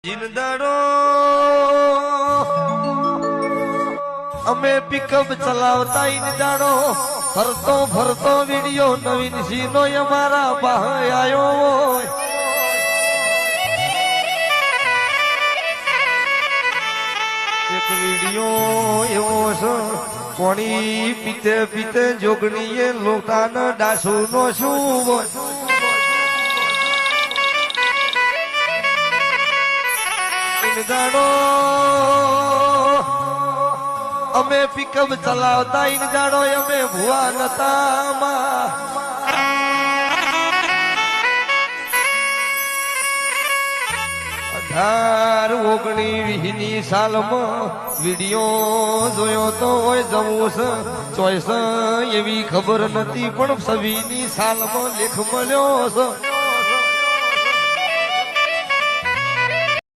જિંદડો અમે પિકઅપ ચલાવતા ઇંદાડો ફરતો ફરતો વિડિયો નવીન સીનો અમારા પાસે આવ્યો એક વિડિયો એવો છે કોણી પીતે પીતે જોગણીએ લોટાના ડાસુ નો શું અમે પિકઅપ ચલાવતા ઇંદાડો અમે ભુવા નતા 18-19 સાલમાં વિડિયો જોયો તો હોય જવું છે ચોઈસ એવી ખબર નથી પણ 26ની સાલમાં લેખ મળ્યો છે